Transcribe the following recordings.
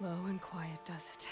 Low and quiet does it.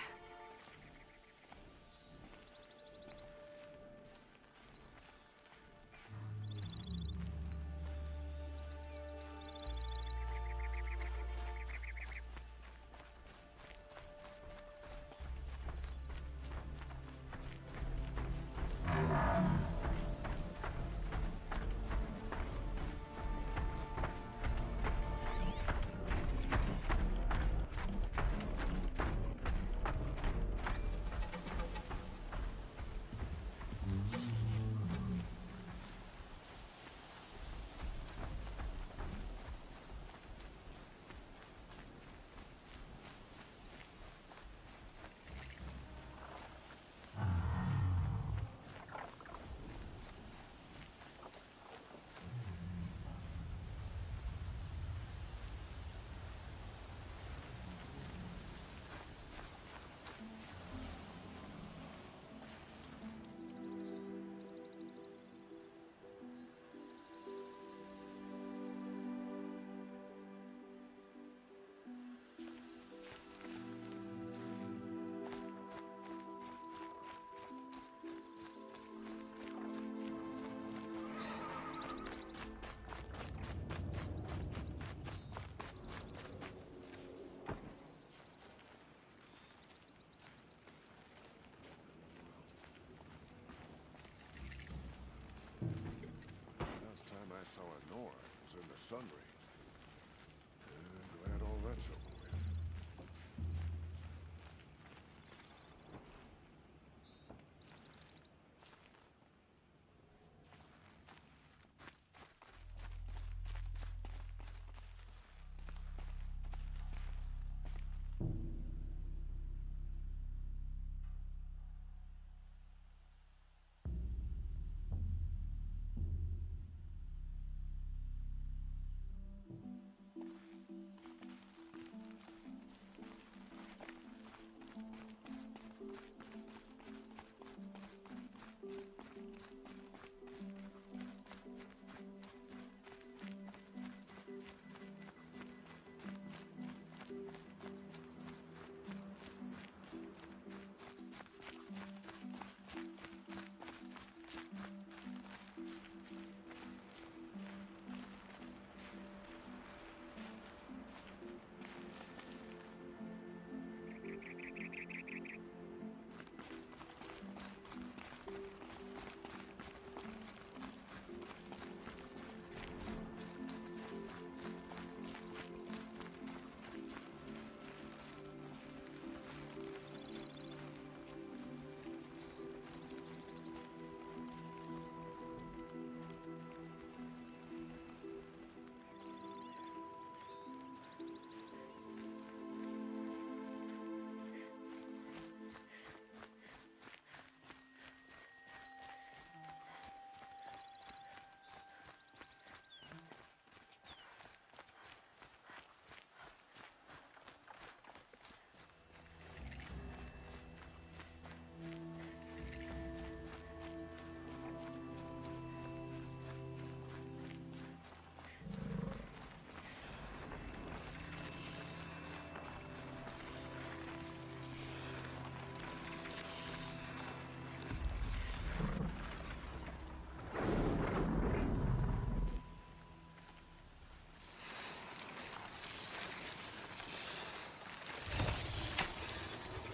I saw Aloy was in the sun ray. Glad all that's over with.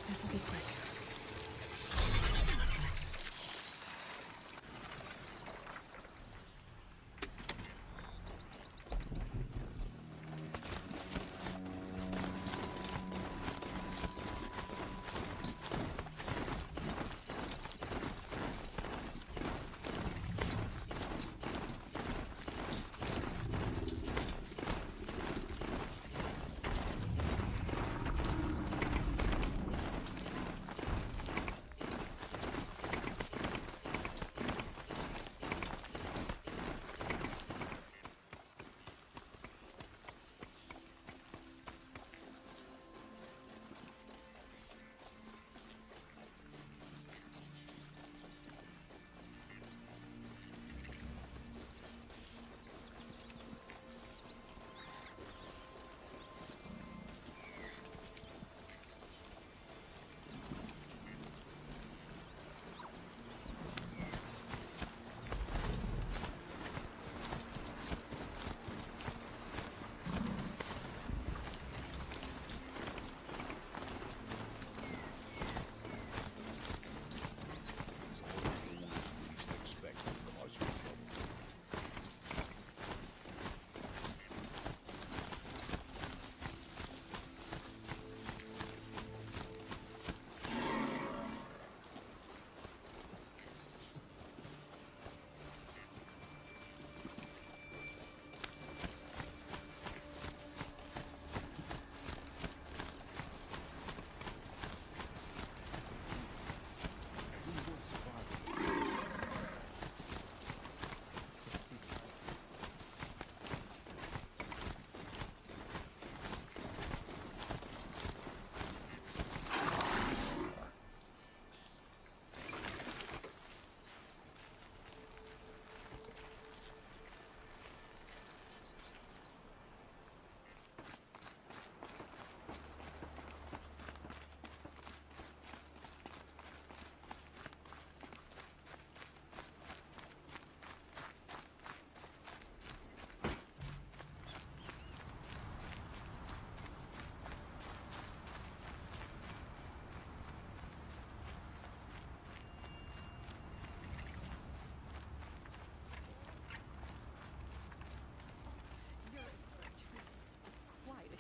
This'll be quick.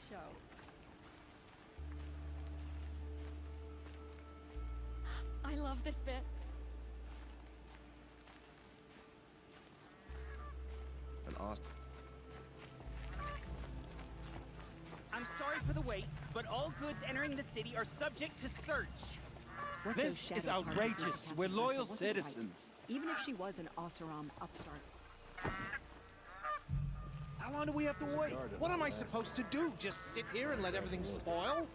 show. I love this bit. An awesome. I'm sorry for the wait, but all goods entering the city are subject to search. This is outrageous. We're loyal citizens. Even if she was an Oseram upstart. How long do we have to wait? What am I supposed to do? Just sit here and let everything spoil?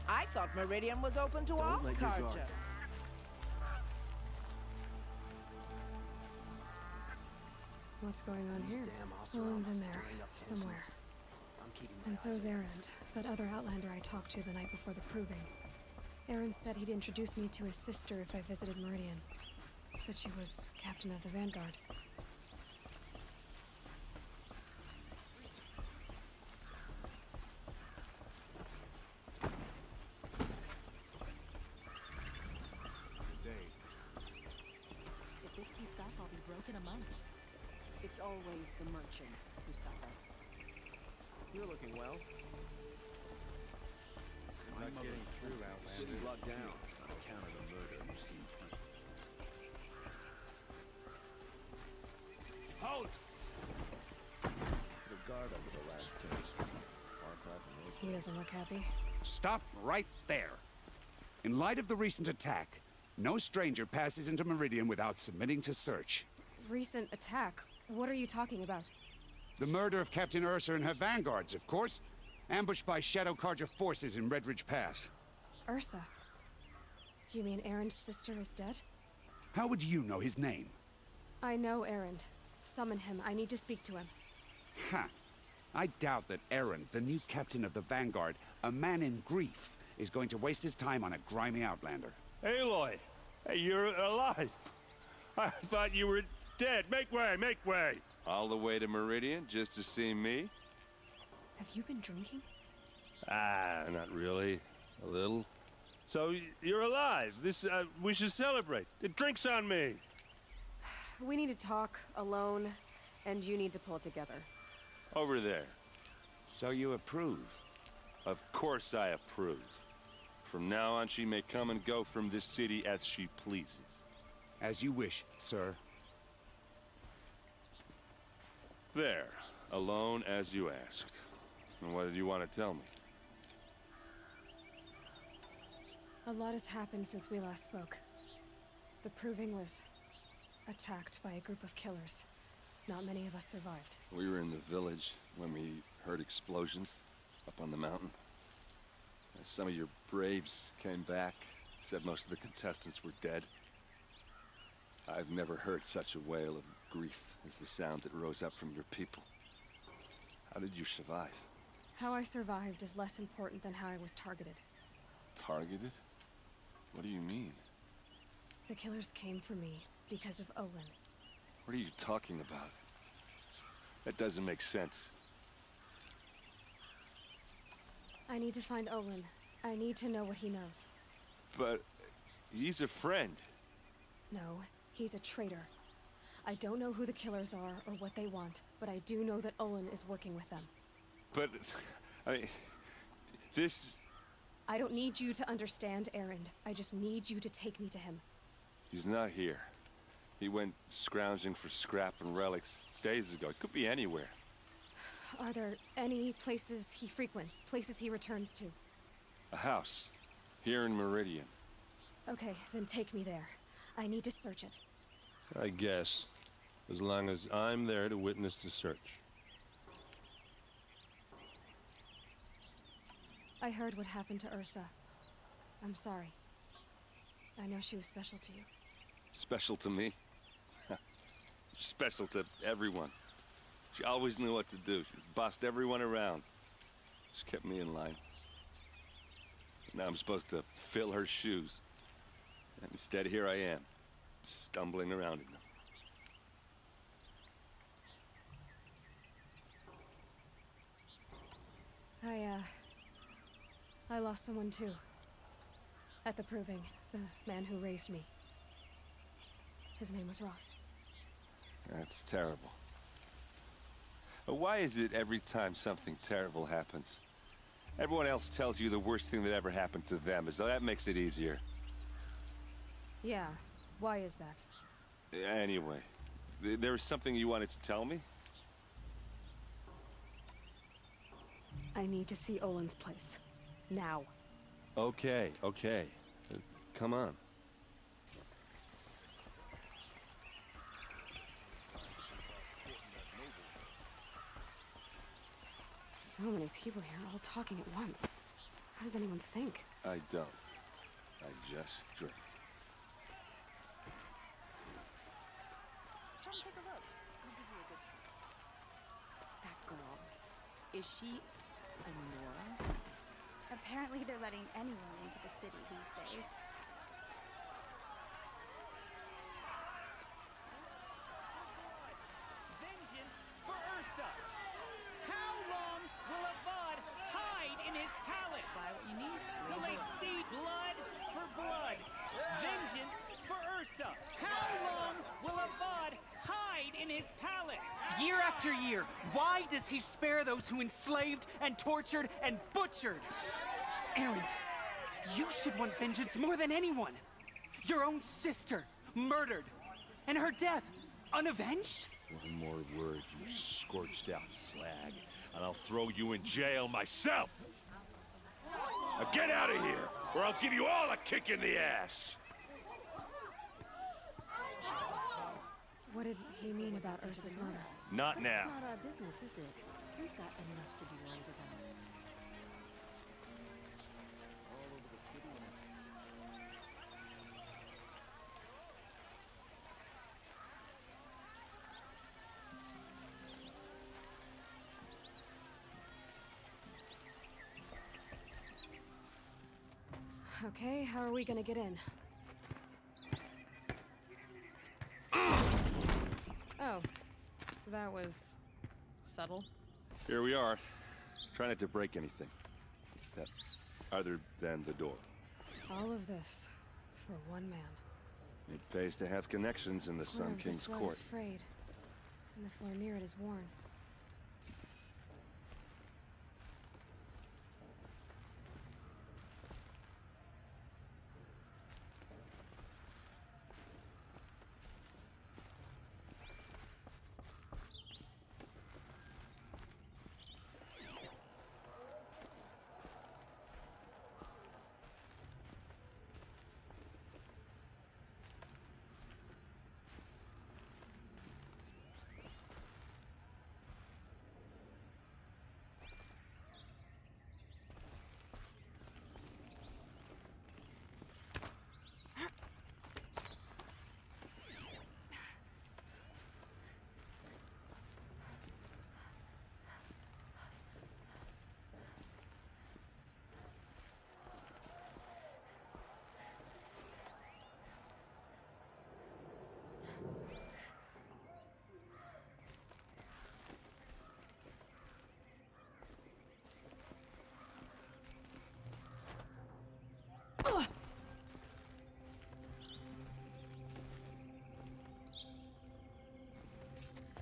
I thought Meridian was open to all culture. What's going on here? Owen's in there, somewhere. And so's Erend, that other Outlander I talked to the night before the proving. Erend said he'd introduce me to his sister if I visited Meridian. Said she was captain of the Vanguard. If this keeps up, I'll be broke in a month. It's always the merchants who suffer. You're looking well. I'm not getting through, Outlander. City's locked down on account of the murder. House! There's a guard over the last case. Far cry from those. He doesn't look happy. Stop right there. In light of the recent attack, no stranger passes into Meridian without submitting to search. Recent attack? What are you talking about? The murder of Captain Ursa and her vanguards, of course. Ambushed by Shadow Carja forces in Redridge Pass. Ursa? You mean Erend's sister is dead? How would you know his name? I know Erend. Summon him. I need to speak to him. Ha! I doubt that Erend, the new captain of the Vanguard, a man in grief, is going to waste his time on a grimy outlander. Aloy! Hey, you're alive! I thought you were dead. Make way, make way! All the way to Meridian just to see me? Have you been drinking? Ah, not really. A little. So, you're alive. We should celebrate. The drink's on me. We need to talk, alone, and you need to pull it together. Over there. So you approve? Of course I approve. From now on, she may come and go from this city as she pleases. As you wish, sir. There. Alone as you asked. And what did you want to tell me? A lot has happened since we last spoke. The Proving was attacked by a group of killers. Not many of us survived. We were in the village when we heard explosions up on the mountain. Some of your braves came back, said most of the contestants were dead. I've never heard such a wail of grief as the sound that rose up from your people. How did you survive? How I survived is less important than how I was targeted. Targeted? What do you mean? The killers came for me because of Olin. What are you talking about? That doesn't make sense. I need to find Olin. I need to know what he knows. But he's a friend. No, he's a traitor. I don't know who the killers are or what they want, but I do know that Olin is working with them. But, I mean, this... I don't need you to understand, Erend. I just need you to take me to him. He's not here. He went scrounging for scrap and relics days ago. It could be anywhere. Are there any places he frequents, places he returns to? A house. Here in Meridian. Okay, then take me there. I need to search it. I guess. As long as I'm there to witness the search. I heard what happened to Ursa. I'm sorry. I know she was special to you. Special to me? Special to everyone. She always knew what to do. She bossed everyone around. She kept me in line. Now I'm supposed to fill her shoes. And instead, here I am, stumbling around in them. I lost someone too. At the Proving, the man who raised me. His name was Rost. That's terrible. But why is it every time something terrible happens, everyone else tells you the worst thing that ever happened to them, as though that makes it easier? Yeah, why is that? Anyway, there was something you wanted to tell me? I need to see Olin's place. Now. Okay, okay. Come on. So many people here, all talking at once. How does anyone think? I don't. I just drink. Come take a look. I'll give you a good time. That girl. Is she a Nora? Apparently they're letting anyone into the city these days. Vengeance for Ursa! How long will Avad hide in his palace? Buy what you need. Till they see blood for blood. Vengeance for Ursa! How long will Avad hide in his palace? Year after year, why does he spare those who enslaved and tortured and butchered? Erend, you should want vengeance more than anyone. Your own sister, murdered, and her death, unavenged? One more word, you scorched out slag, and I'll throw you in jail myself! Now get out of here, or I'll give you all a kick in the ass! What did he mean about Ursa's murder? Not now. It's not our business, is it? We've got enough to be worried about. Okay, how are we gonna get in? Oh, that was subtle. Here we are. Try not to break anything. That, other than the door. All of this for one man. It pays to have connections in the Sun King's court. Is frayed, and the floor near it is worn.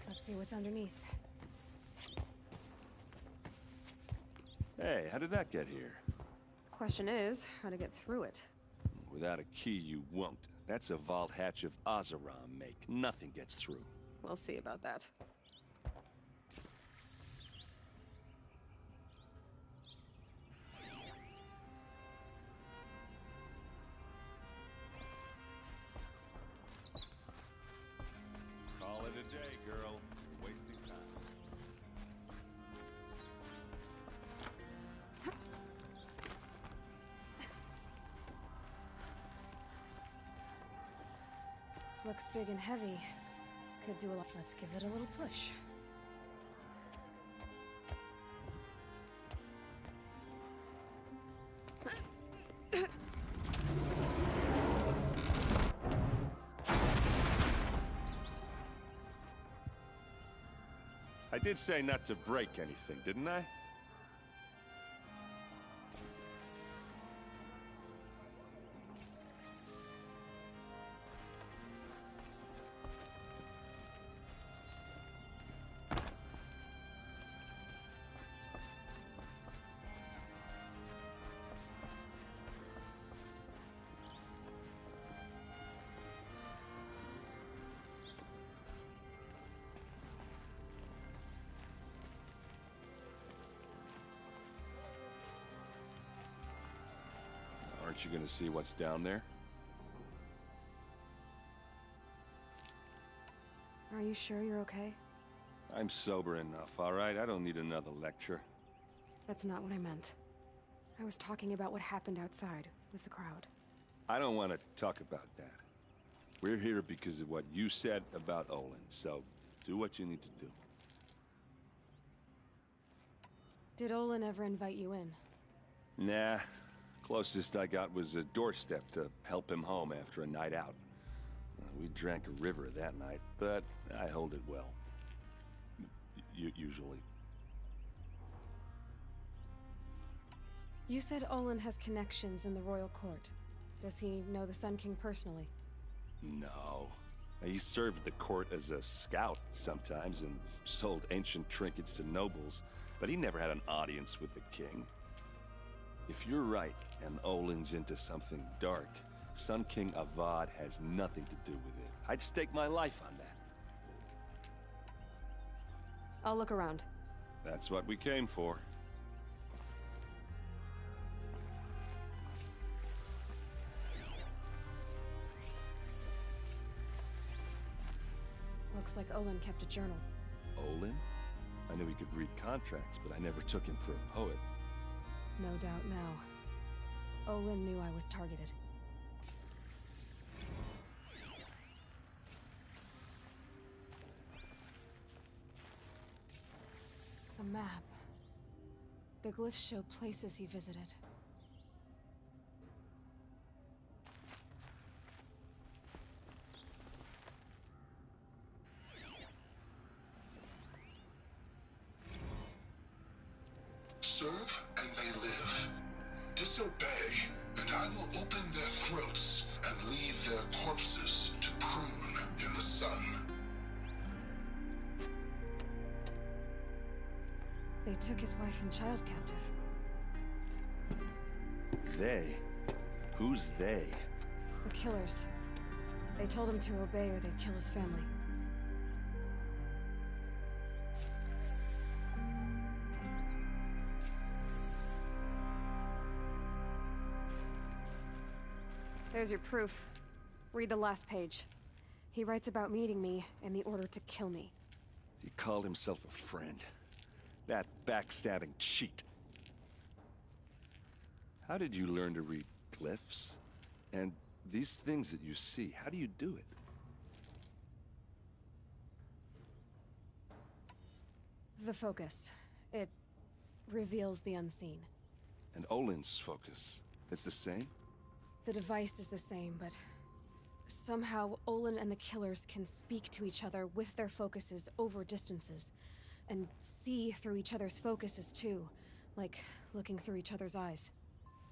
Let's see what's underneath. Hey, how did that get here? Question is, how to get through it. Without a key, you won't. That's a vault hatch of Ozeron make. Nothing gets through. We'll see about that. Call it a day, girl. You're wasting time. Looks big and heavy. Could do a lot. Let's give it a little push. I did say not to break anything, didn't I? Aren't you gonna see what's down there? Are you sure you're okay? I'm sober enough, all right? I don't need another lecture. That's not what I meant. I was talking about what happened outside with the crowd. I don't want to talk about that. We're here because of what you said about Olin, so do what you need to do. Did Olin ever invite you in? Nah. Closest I got was a doorstep to help him home after a night out. We drank a river that night, but I hold it well. Usually. You said Olin has connections in the royal court. Does he know the Sun King personally? No. He served the court as a scout sometimes and sold ancient trinkets to nobles, but he never had an audience with the king. If you're right, and Olin's into something dark, Sun King Avad has nothing to do with it. I'd stake my life on that. I'll look around. That's what we came for. Looks like Olin kept a journal. Olin? I knew he could read contracts, but I never took him for a poet. No doubt now. Olin knew I was targeted. A map. The glyphs show places he visited. Serve and they live. Disobey, and I will open their throats and leave their corpses to prune in the sun. They took his wife and child captive. They? Who's they? The killers. They told him to obey or they'd kill his family. There's your proof. Read the last page. He writes about meeting me and the order to kill me. He called himself a friend. That backstabbing cheat. How did you learn to read glyphs? And these things that you see, how do you do it? The focus. It reveals the unseen. And Olin's focus, it's the same? The device is the same, but somehow Olin and the killers can speak to each other with their focuses over distances. And see through each other's focuses too, like looking through each other's eyes.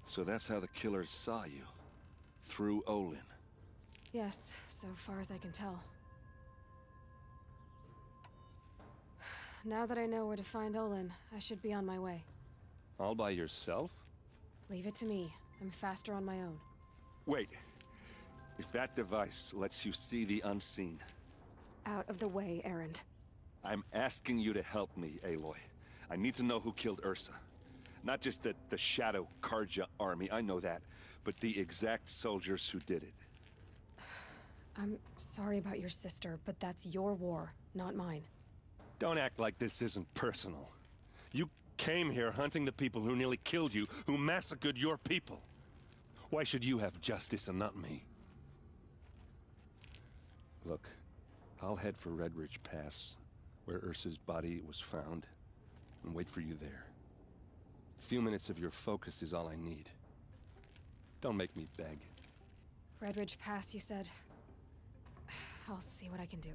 So that's how the killers saw you? Through Olin? Yes, so far as I can tell. Now that I know where to find Olin, I should be on my way. All by yourself? Leave it to me. I'm faster on my own. Wait. If that device lets you see the unseen... Out of the way, Erend. I'm asking you to help me, Aloy. I need to know who killed Ursa. Not just the Shadow Karja army, I know that, but the exact soldiers who did it. I'm sorry about your sister, but that's your war, not mine. Don't act like this isn't personal. You came here hunting the people who nearly killed you, who massacred your people. Why should you have justice and not me? Look, I'll head for Red Ridge Pass, where Ursa's body was found, and wait for you there. A few minutes of your focus is all I need. Don't make me beg. Red Ridge Pass, you said? I'll see what I can do.